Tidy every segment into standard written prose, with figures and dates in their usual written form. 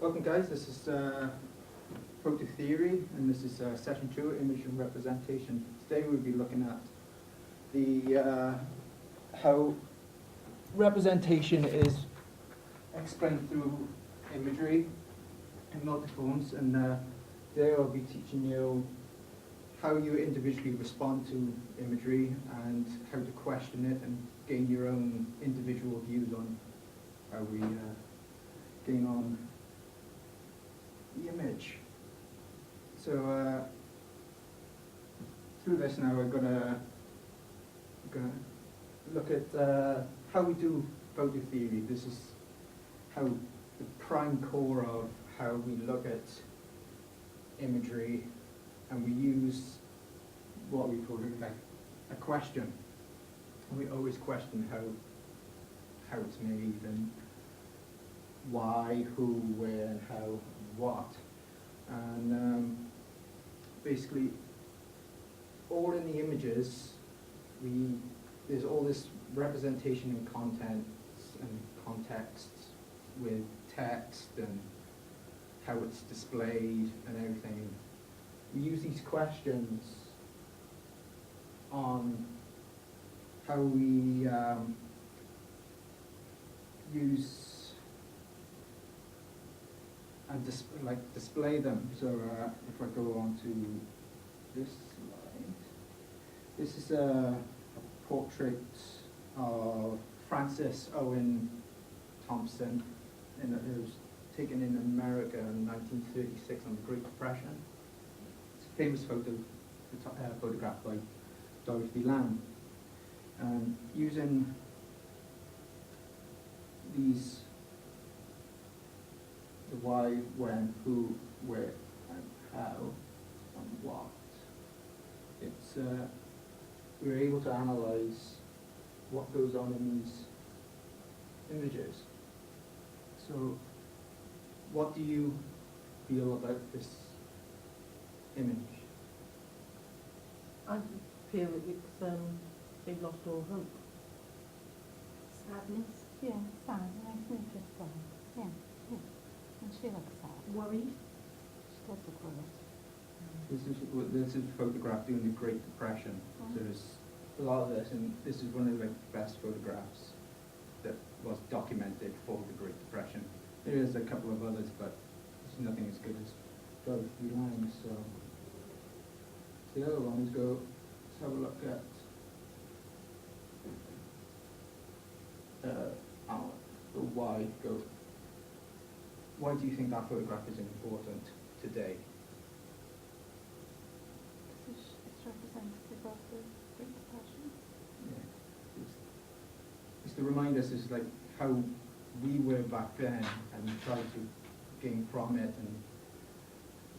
Welcome guys, this is Photo Theory and this is session 2, Image and Representation. Today we'll be looking at the how representation is explained through imagery in multiforms, and today I'll be teaching you how you individually respond to imagery and how to question it and gain your own individual views on how we gain on the image. So through this now we're gonna look at how we do photo theory. This is how the prime core of how we look at imagery, and we use what we call like a question. And we always question how it's made and why, who, where, and how, what. And basically, all in the images, there's all this representation and contents and contexts with text and how it's displayed and everything. We use these questions on how we use and display them. So if I go on to this slide, this is a portrait of Francis Owen Thompson, and it was taken in America in 1936 on the Great Depression. It's a famous photograph by Dorothy Lamb. Using these the why, when, who, where, and how, and what. It's we're able to analyze what goes on in these images. So, what do you feel about this image? I feel it's they've lost all hope. Sadness. Yeah, sad. Nice and just sad. Yeah, yeah. And she looks sad. Worried. She does look worried. This is photographed during the Great Depression. So there's a lot of this, and this is one of the best photographs that was documented for the Great Depression. There is a couple of others, but it's nothing as good as Dorothy Lamb. So the other one is let's have a look at the why. Why do you think that photograph is important today? It's representative of the Great Depression. Yeah. It's to remind us is like how we were back then, and try to gain from it. And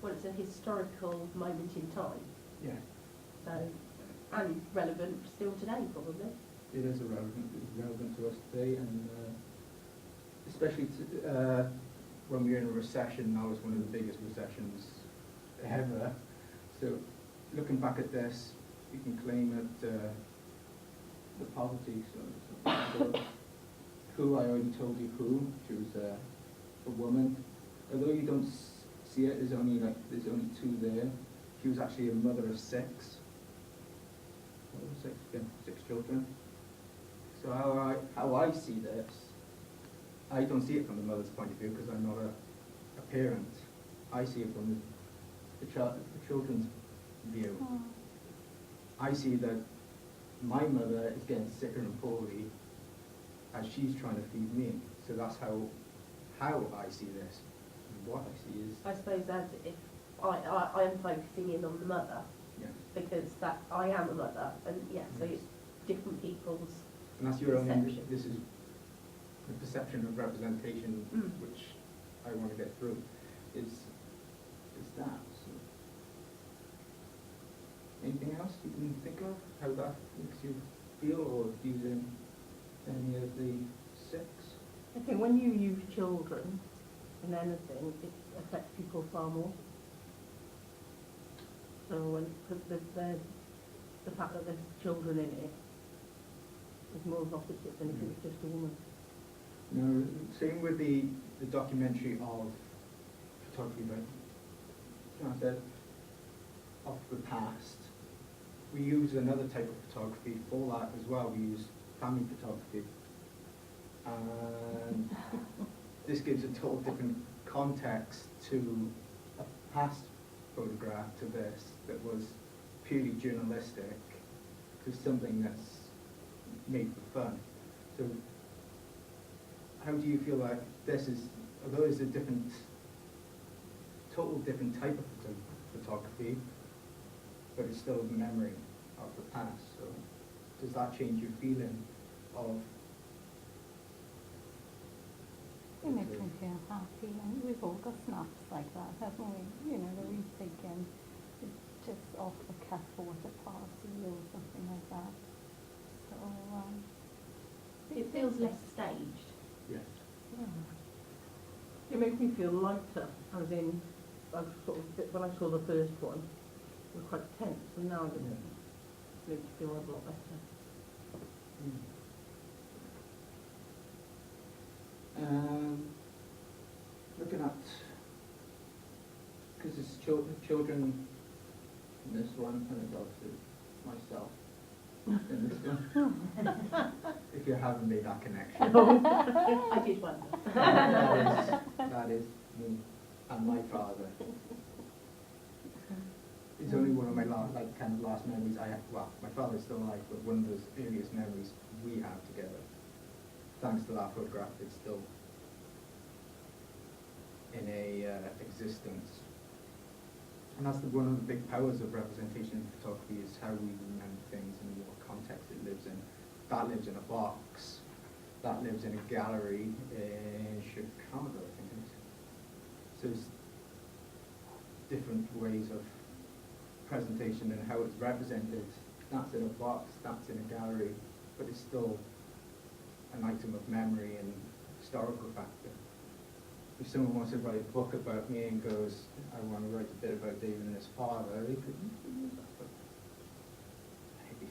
Well, it's a historical moment in time, yeah, so and relevant still today, probably. it is relevant to us today, and especially when we're in a recession. Now is one of the biggest recessions ever. So looking back at this, you can claim that the poverty. So who, I already told you who. She was a woman. Although you don't see it, there's only two there. She was actually a mother of six. Six children. So how I see this, I don't see it from the mother's point of view because I'm not a parent. I see it from the children's view. Oh. I see that my mother is getting sicker and poorly as she's trying to feed me. So that's how I see this. And what I see is, I suppose as if I am focusing in on the mother, yeah. because that I am a mother, and yeah, so it's different people's. And that's your own, perception. this is the perception of representation, which I want to get through, is that. So. Anything else you can think of, how that makes you feel, or using any of the six? I think when you use children in anything, it affects people far more. So when the fact that there's children in it is more of opposite than if it was just a woman. No, same with the documentary of photography, but John said, of the past. We use another type of photography for that as well. We use family photography. And this gives a total different context to a past photograph to this that was purely journalistic to something that's made for fun. So how do you feel like this is, although it's a different, total different type of photography, but it's still a memory of the past. So does that change your feeling of? It makes me feel happy, and we've all got snaps like that, haven't we? You know, that we've taken just off the cuff or at a party or something like that. So, It feels less staged. Yes. Yeah. It makes me feel lighter, as in, I've sort of, when I saw the first one, it was quite tense, and now it makes me feel a lot better. Looking at, because it's children in this one, and it's also myself in this one. If you haven't made that connection. I did wonder. That is me and my father. It's only one of my last memories I have. Well, my father's still alive, but one of those earliest memories we have together. Thanks to that photograph, it's still in existence. And that's one of the big powers of representation in photography, is how we remember things and what context it lives in. That lives in a box. That lives in a gallery in Chicago, I think it is. So it's different ways of presentation and how it's represented. That's in a box, that's in a gallery, but it's still an item of memory and historical factor. If someone wants to write a book about me and goes, I want to write a bit about David and his father, they could use that book. I'd be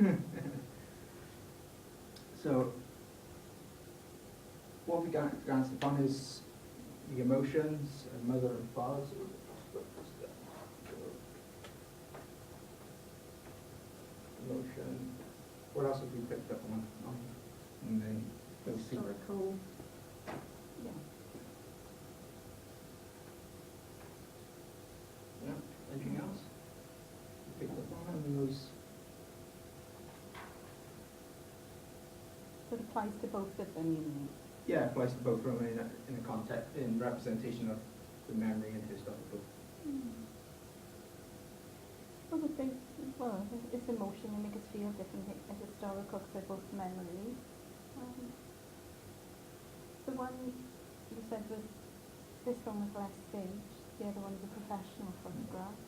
famous. So, what we glanced upon is the emotions and mother and father. Emotion. What else have we picked up on? And then those two. Historical. yeah. Yeah. Anything else? Picked up on those. So it applies to both of them, you mean? Yeah, it applies to both of them in a context, in representation of the memory and historical. Well, it's emotion, they make us feel different as historical because they're both memories. The one you said was, this one was less staged, the other one is a professional photograph.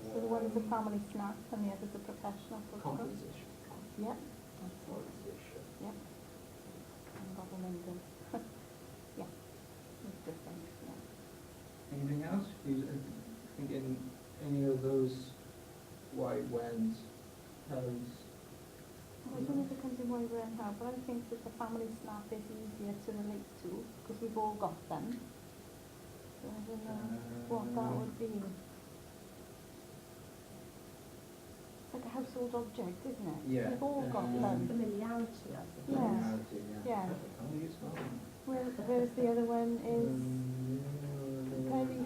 So the one is a family snap and the other is a professional photograph. Composition. Yep. Composition. Yep. And Robin Lindon. Yeah. It's different, yeah. Anything else? Do you think in any of those why, whens, hows? I don't know if it comes in why we're in how, but I think that the family snap is easier to relate to because we've all got them. So I don't know what that would be. It's like a household object, isn't it? Yeah. We've all got Um, them. Familiarity, I think. Yeah. Familiarity, Yeah. How do you spell it? Whereas the other one is very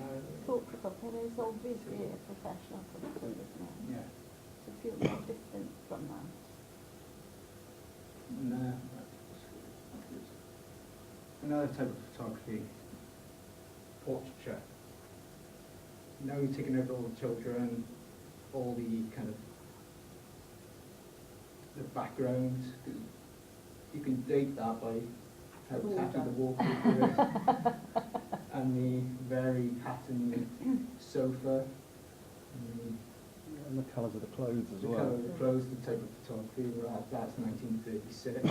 thoughtful, and it's obviously a professional photographer, isn't it? Yeah. So feel more distant from that. No. Another type of photography, portraiture. Now you're taking out all the children, all the kind of the background. You can date that by how tacky the wallpaper is, and the very patterny sofa, And the colours of the clothes as the well. colour of the clothes, the type of photography. That's 1936,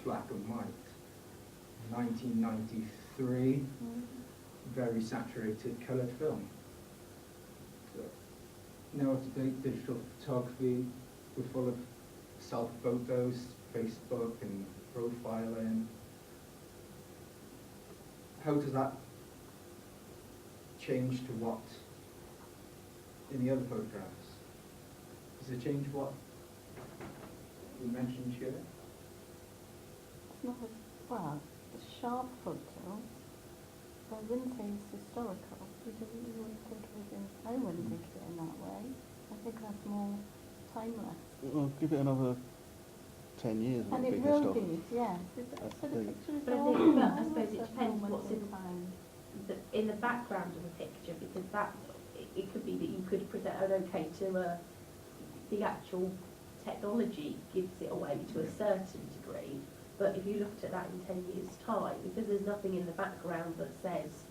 black and white. 1993, very saturated coloured film. So now it's digital photography. We're full of self photos, Facebook and profiling. How does that change to what in the other photographs? Does it change what we mentioned here? It's not a, well, a sharp photo, but I wouldn't say it's historical. You wouldn't think of it in, I wouldn't think of it in that way. I think that's more timeless. Well, give it another 10 years And it'll it be will historical. be, yes. That's So the the thing. picture is But I all think- but I almost suppose it a depends moment what's in- time. in the background of a picture, because that it could be that you could present okay to the actual technology gives it away to a certain degree, but if you looked at that in 10 years' time, because there's nothing in the background that says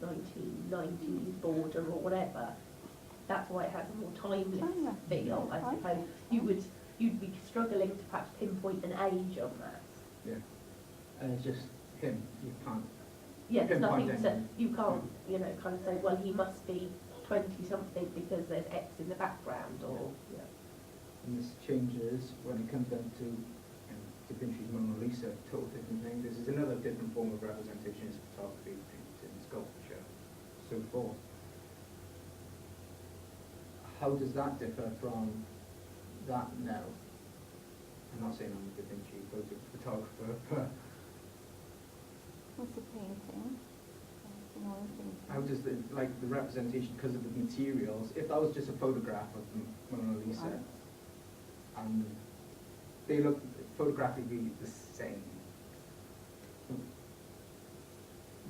1990s border or whatever, that's why it has a more timeless Timeless, feel, I yeah, I suppose. think so. You'd be struggling to perhaps pinpoint an age on that. Yeah. And it's just him, you can't. Yeah, there's Pinpoint nothing to, anything. you can't, you know, kind of say, well, he must be 20-something because there's X in the background, or, yeah. And this changes when it comes down to Da Vinci's Mona Lisa, total different thing. This is another different form of representation, it's photography, painting, sculpture, so forth. How does that differ from that now? I'm not saying I'm a Da Vinci photographer, but What's a painting? Another painting. how does the representation, because of the materials, if that was just a photograph of the Mona Lisa, Right. and they look photographically the same,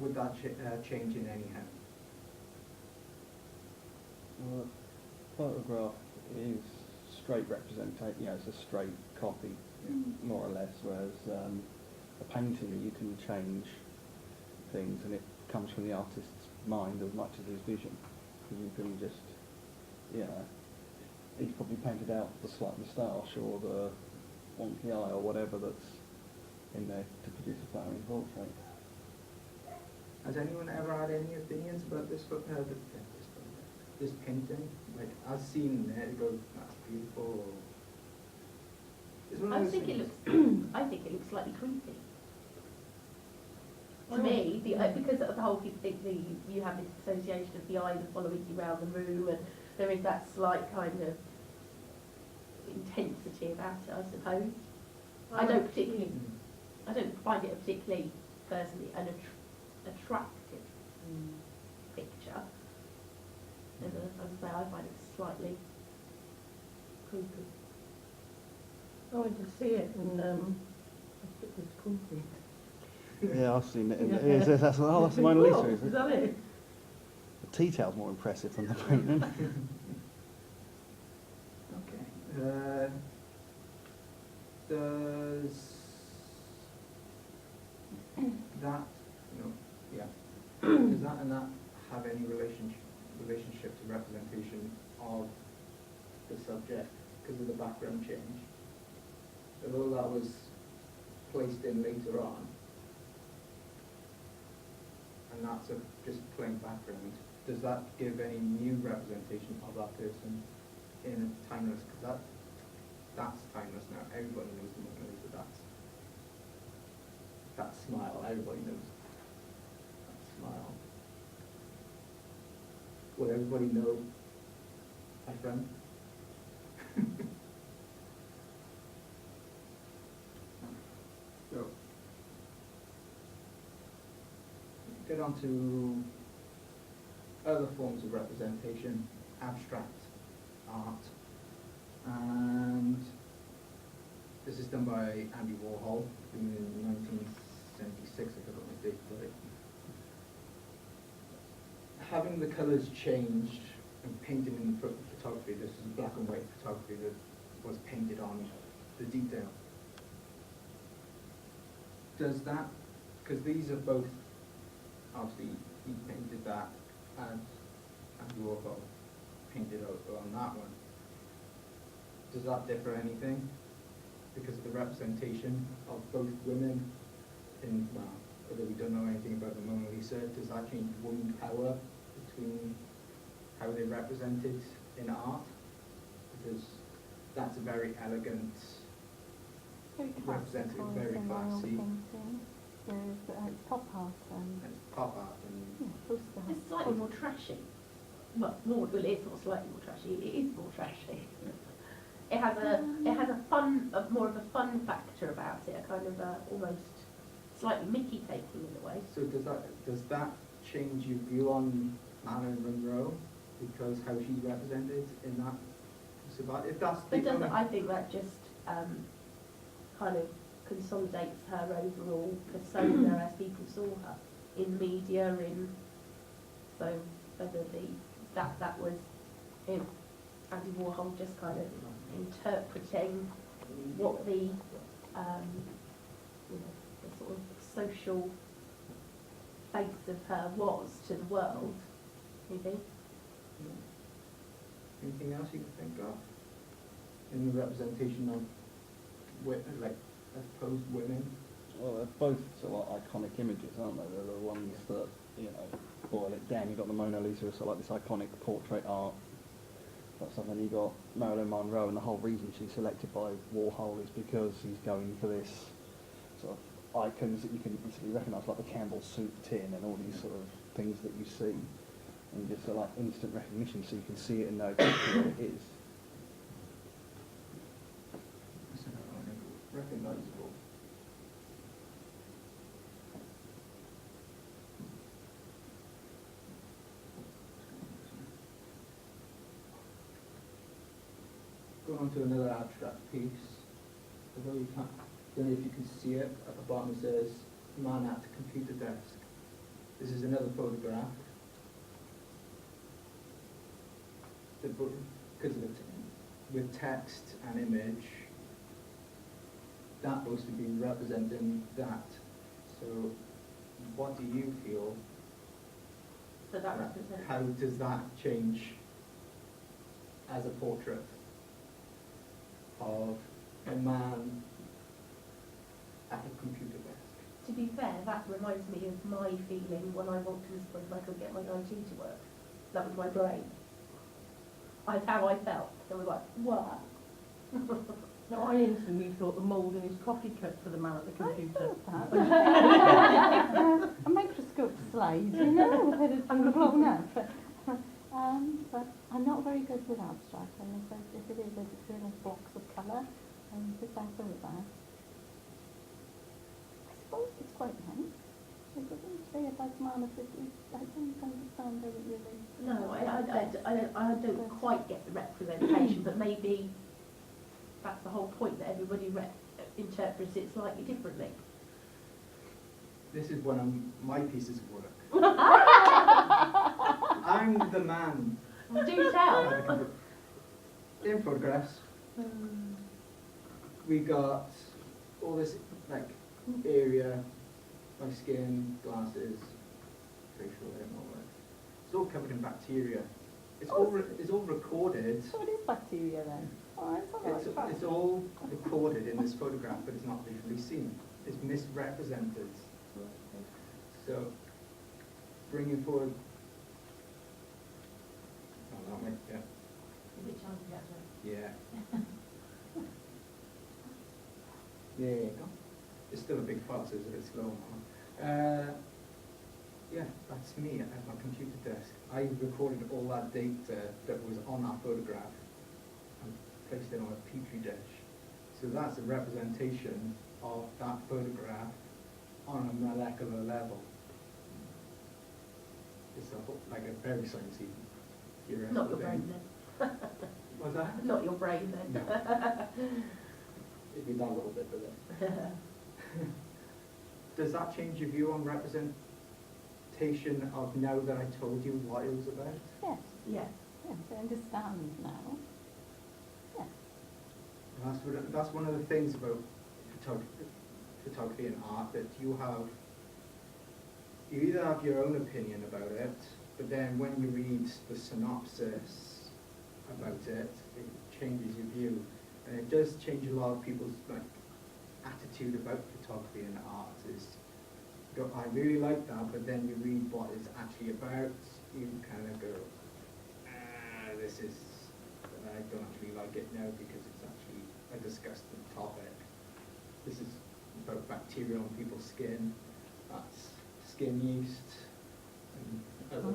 would that change in any how? Well, a photograph is straight representation, you know, it's a straight copy, more or less, whereas a painting, you can change things, and it comes from the artist's mind as much as his vision. You can just, you know, he's probably painted out the slight moustache or the wonky eye or whatever that's in there to produce a flowering portrait. Has anyone ever had any opinions about this this painting? Like, I've seen it, go, that's beautiful, or... It's one of I those think it things- looks, I think it looks slightly creepy. To Oh. me, because of the whole thing, you have this association of the eyes following you around the room, and there is that slight kind of intensity about it, I suppose. I don't find it a particularly, personally, an attractive picture. As I say, I find it slightly creepy. I went to see it and I thought it was creepy. Yeah, I've seen it. Yeah. That's the Mona Lisa, Oh, is is it? that it? The detail's more impressive than the painting. Okay. Does that, no, yeah, does that and that have any relationship to representation of the subject because of the background change? Although that was placed in later on, and that's just plain background, does that give any new representation of that person in a timeless, because that's timeless now, everybody knows the Mona Lisa, that smile, everybody knows that smile. Would everybody know my friend? So, get on to other forms of representation, abstract art, and this is done by Andy Warhol in 1976, I forgot my date for it. Having the colours changed and painted in photography, this is black and white photography that was painted on the detail. Does that, because these are both, obviously he painted that and Andy Warhol painted on that one. Does that differ anything? Because of the representation of both women in, well, whether we don't know anything about the Mona Lisa, does that change women's power between how they're represented in art? Because that's a very elegant, Very represented, classical, very it's an oil classy. painting. Whereas it's pop art and and it's pop art and poster It's slightly more trashy. Well, it's not slightly more trashy. It is more trashy. It has more of a fun factor about it, a kind of almost slightly Mickey taking in a way. So does that change your view on Marilyn Monroe because how she's represented in that? So if that's the It doesn't. only- I think that just kind of consolidates her overall persona as people saw her in media. So whether that was Andy Warhol just kind of interpreting what the the sort of social face of her was to the world, maybe. Anything else you can think of in the representation of like I suppose women? Well, they're both sort of like iconic images, aren't they? They're the ones that, boil it down. You've got the Mona Lisa as sort of like this iconic portrait art. That's something. You got Marilyn Monroe, and the whole reason she's selected by Warhol is because he's going for this sort of icons that you can easily recognise, like the Campbell soup tin and all these sort of things that you see, and just sort of like instant recognition, so you can see it and know exactly what it is. Recognisable. Going on to another abstract piece. Although you can't, don't know if you can see it, at the bottom it says, man at the computer desk. This is another photograph. Because of it, with text and image, that supposed to be representing that. So what do you feel? So that represents. How does that change as a portrait of a man at a computer desk? To be fair, that reminds me of my feeling when I walked to this point and I could get my IT to work. That was my brain. That's how I felt. I was like, what? No, I instantly thought the mould in his coffee cup for the man at the computer. I thought that. A microscope slide, that it's blown up. But I'm not very good with abstract, and if it is, I just feel like blocks of colour, I'm a bit better with that. I suppose it's quite nice. I couldn't say about man if it is, I don't understand how it really... No, I don't quite get the representation, but maybe that's the whole point, that everybody interprets it slightly differently. This is one of my pieces of work. I'm the man. Do tell. In photographs, we got all this like area, my skin, glasses, facial hair and all that. It's all covered in bacteria. It's all recorded. So it is bacteria then? Oh, It's all recorded in this photograph, but it's not visually seen. It's misrepresented. So, bringing forward. Oh, that might, yeah. Yeah. There you go. It's still a big file, so it's a bit slow now. Yeah, that's me at my computer desk. I recorded all that data that was on that photograph and placed it on a petri dish. So that's a representation of that photograph on a molecular level. It's like a very sciencey. Not your brain then. What's that? Not your brain then. It'd be that little bit, but then. Does that change your view on representation of now that I told you what it was about? Yes, Yes. yes, I understand now. Yes. That's one of the things about photography and art, that you either have your own opinion about it, but then when you read the synopsis about it, it changes your view, and it does change a lot of people's attitude about photography and art. I really like that, but then you read what it's actually about, you kind of go, this is, I don't actually like it now because it's actually a disgusting topic. This is about bacteria on people's skin, that's skin yeast, and other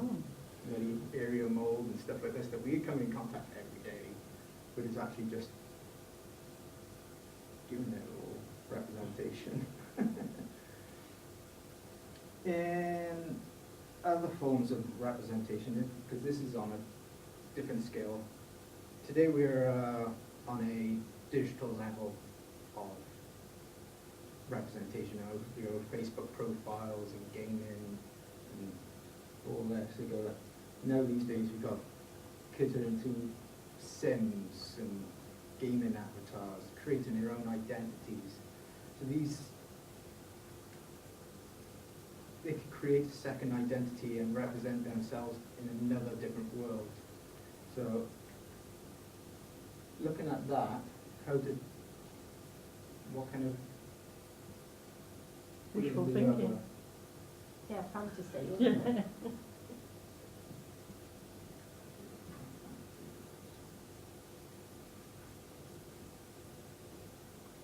any area mold and stuff like this that we come in contact every day, but it's actually just giving it a little representation. In other forms of representation, because this is on a different scale, today we're on a digital level of representation of your Facebook profiles and gaming and all that. So you go like, now these days we've got kids are into Sims and gaming avatars, creating their own identities. So they could create a second identity and represent themselves in another different world. So looking at that, what kind of Wishful do you have thinking. Yeah, fantasy, isn't it?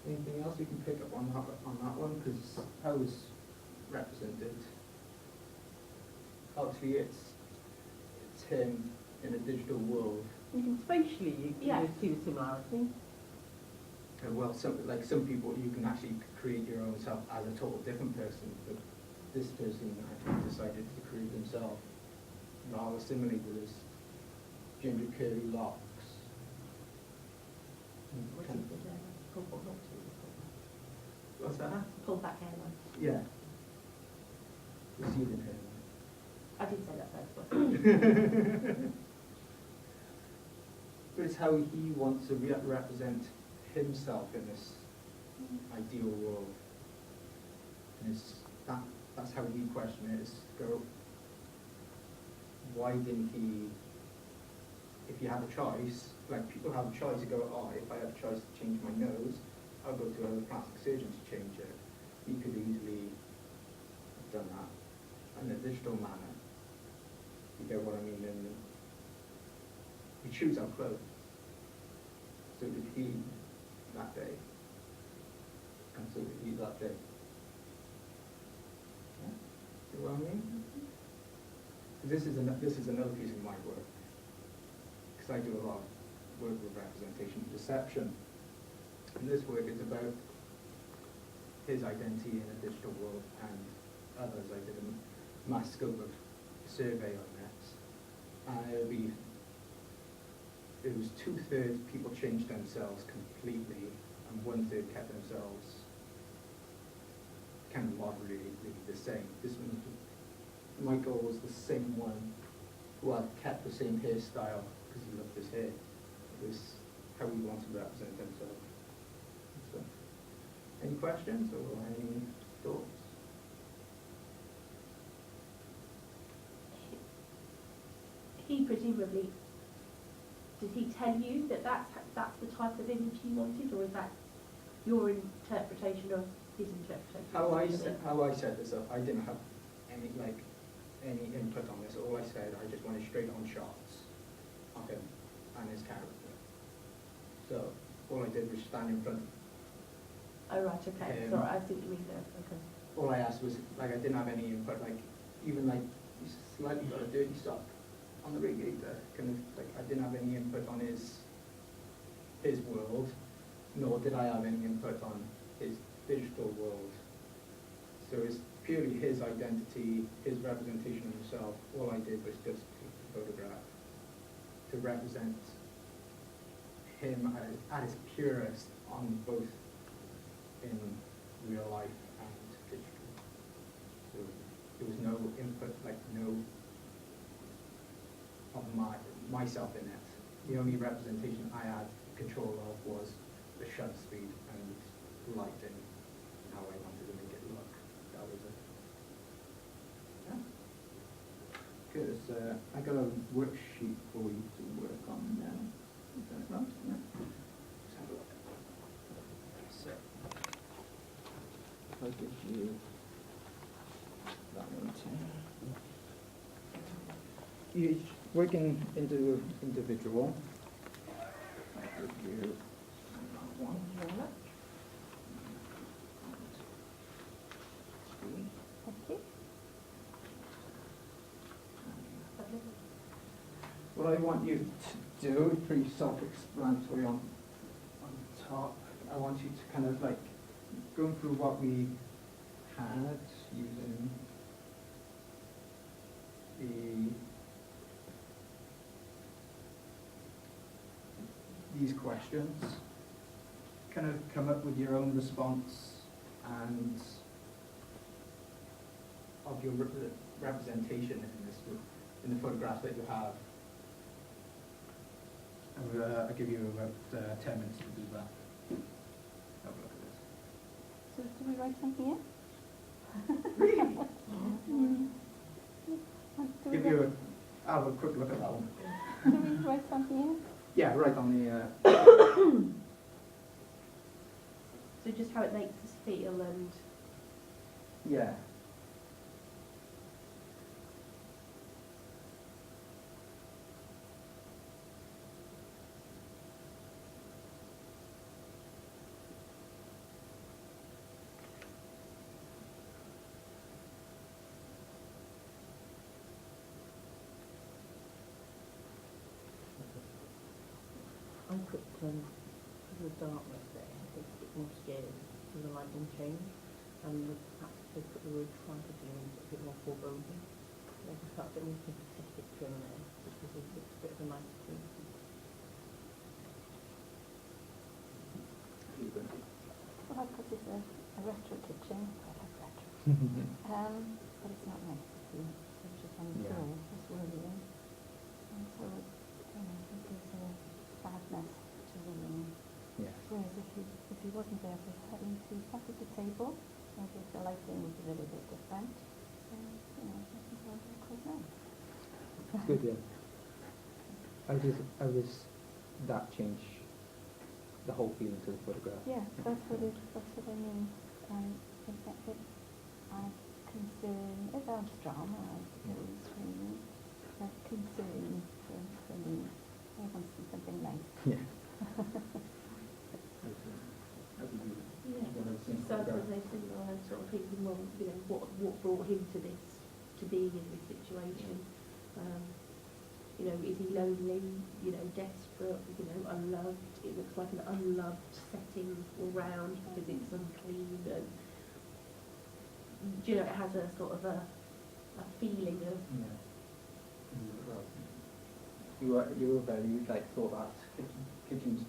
Anything else you can pick up on that one? Because how it's represented, obviously it's him in a digital world. Spatially, you Yeah. can see the similarity. Well, some people you can actually create your own self as a total different person, but this person actually decided to create himself rather similarly with his ginger curly locks. What is it, purple, not too What's that? pull back hairline. Yeah. Receding hair. I did say that first, but But it's how he wants to represent himself in this ideal world. And that's how we question it, is go, why didn't he, if you have a choice, like people have a choice to go, oh, if I have a choice to change my nose, I'll go to a plastic surgeon to change it. He could easily have done that in a digital manner. You get what I mean? And we choose our clothes. So did he that day. And so did he that day. Yeah? See what I mean? This is another piece of my work. Because I do a lot of work with representation and perception. And this work is about his identity in a digital world and others. I did a mass scope of survey on that. And it was 2/3 people changed themselves completely and 1/3 kept themselves kind of moderately the same. This one, Michael was the same one who had kept the same hairstyle because he loved his hair. It was how he wanted to represent himself. So, any questions or any thoughts? he presumably, did he tell you that that's the type of image he wanted, or is that your interpretation of his interpretation? How I set this up, I didn't have any input on this. All I said, I just wanted straight on shots of him and his character. So all I did was stand in front. Oh right, okay. Sorry, I see what you mean there. Okay. All I asked was I didn't have any input. Even he's slightly got a dirty sock on the radiator. I didn't have any input on his world, nor did I have any input on his digital world. So it's purely his identity, his representation of himself. All I did was just take the photograph to represent him at his purest on both in real life and digital. So there was no input, no of myself in it. The only representation I had control of was the shutter speed and lighting, and how I wanted to make it look. That was it. Yeah. Good. So I got a worksheet for you to work on now. Is that right? Yeah. Let's have a look. So if I give you that one too. You working into individual. I'll give you that one. Thank you. Lovely. what I want you to do is pretty self-explanatory on top. I want you to kind of like go through what we had using these questions, kind of come up with your own response and of your representation in this, in the photograph that you have. And I'll give you about 10 minutes to do that. Have a look at this. So do we write something in? Really? Do Give we, you a, have a quick look at that one. do we write something in? Yeah, right on the, So just how it makes us feel and yeah. I put the darkness there, I think it's a bit more scary for the lighting change, and perhaps they put the word tragedy in, a bit more foreboding. I just felt a bit more sympathetic in there, because it's a bit of a nice thing. Well, I put this a retro kitchen. I like retro. But it's not nice to see. It's just on the Yeah. floor. It's worrying. And so it gives a sadness to the room. Yeah. Whereas if he wasn't there, we'd have him to sat at the table, maybe if the lighting was a little bit different. I think that would be quite nice. Good, yeah. How does that change the whole feeling to the photograph? Yeah, that's what I mean. It adds concern, it adds drama, I suppose, really. But concern for me. I want to see something nice. Yeah. just sometimes they think, well, I'm sort of thinking, well, you know, what brought him to this, to being in this situation? You know, is he lonely? You know, desperate? You know, unloved? It looks like an unloved setting all round because it's unclean and, do you know, it has a sort of a feeling of, Yeah. You were very, like, thought that kitchen's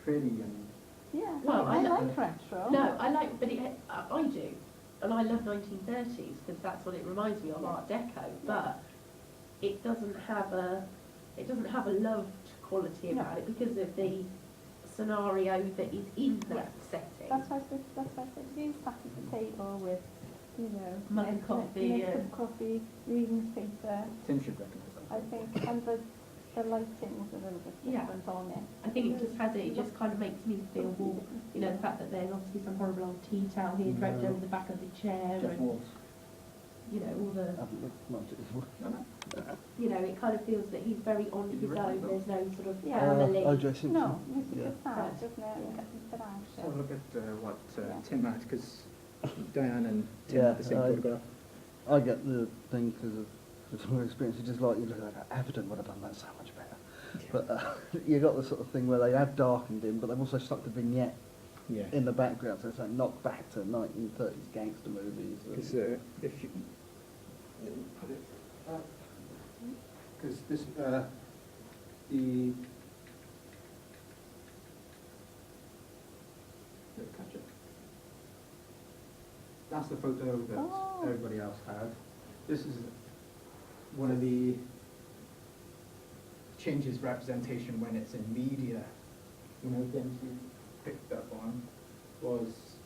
pretty and... Yeah, Well, I I like retro. no, I like, but I do, and I love 1930s because that's what it reminds me of, Yeah. Art Deco. But it doesn't have a loved quality No. about it because of the scenario that is in that setting. That's why I said, if you sat at the table with, you know, Mug of coffee, mug of coffee, reading paper, Tim should recognise that. I think, and the lighting was a little bit Yeah. different on it. I think it just has it just kind of makes me feel warm. You know, the fact that there's obviously some horrible old tea towel here draped No. over the back of the chair, Jeff and Walls. you know all the. I haven't looked much at this one. You know, it kind of feels that he's very on Did you his recognise own. There's no sort of Yeah. family. O.J. Simpson. No, it's Yeah. just sad, Right. doesn't it? It's a bit So anxious. look at what Yeah. Tim had, because Diane and Tim Yeah, had the same I- photograph. I get the thing because of some experience. It's just like you look like Everton would have done that so much better. But you got the sort of thing where they have darkened him, but they've also stuck the vignette Yeah. in the background, so it's like knock back to 1930s gangster movies. Because if you put it up, because this catch it. That's the photo that Oh. everybody else had. This is one of the changes representation when it's in media. One of the things we picked up on was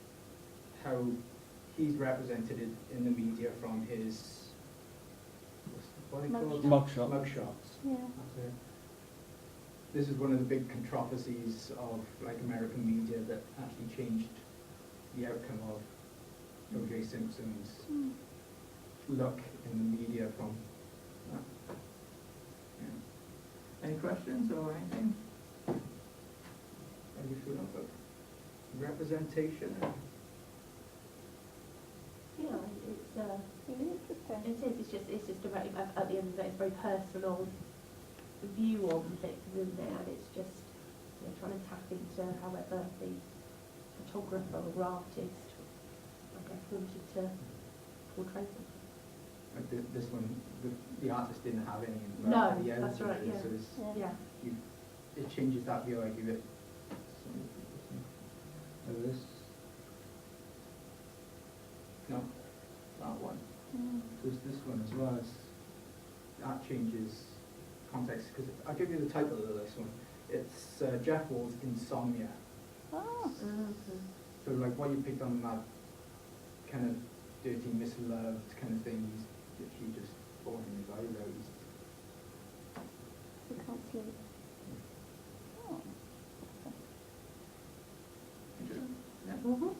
how he's represented it in the media from his, what are they called? Mugshot. Mugshots. Yeah. That's it. This is one of the big controversies of like American media that actually changed the outcome of O.J. Simpson's Mm. look in the media from that. Yeah. Any questions or anything? How do you feel about representation? Yeah, it's Really interesting. it is. It's just about at the end of the day, it's very personal. view on things, isn't it? And it's just, you know, trying to tap into however the photographer or artist, I guess, wanted to portray something. Like this one, the artist didn't have any involved. No, the editor that's right, did, yeah. So it's, Yeah. it changes that view I give it. So this, no, that one. Mm. So it's this one as well. That changes context, because I'll give you the title of this one. It's Jeff Wall's Insomnia. Oh. So like what you picked on that kind of dirty, misloved kind of thing, he's literally just falling his eyes out. You can't sleep. Oh. Interesting. Yeah. Mm-hmm.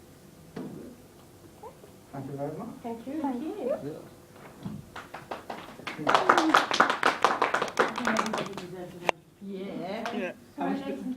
Thank you very much. Thank you. Thank you. Yeah. Yeah. Yeah. How much did-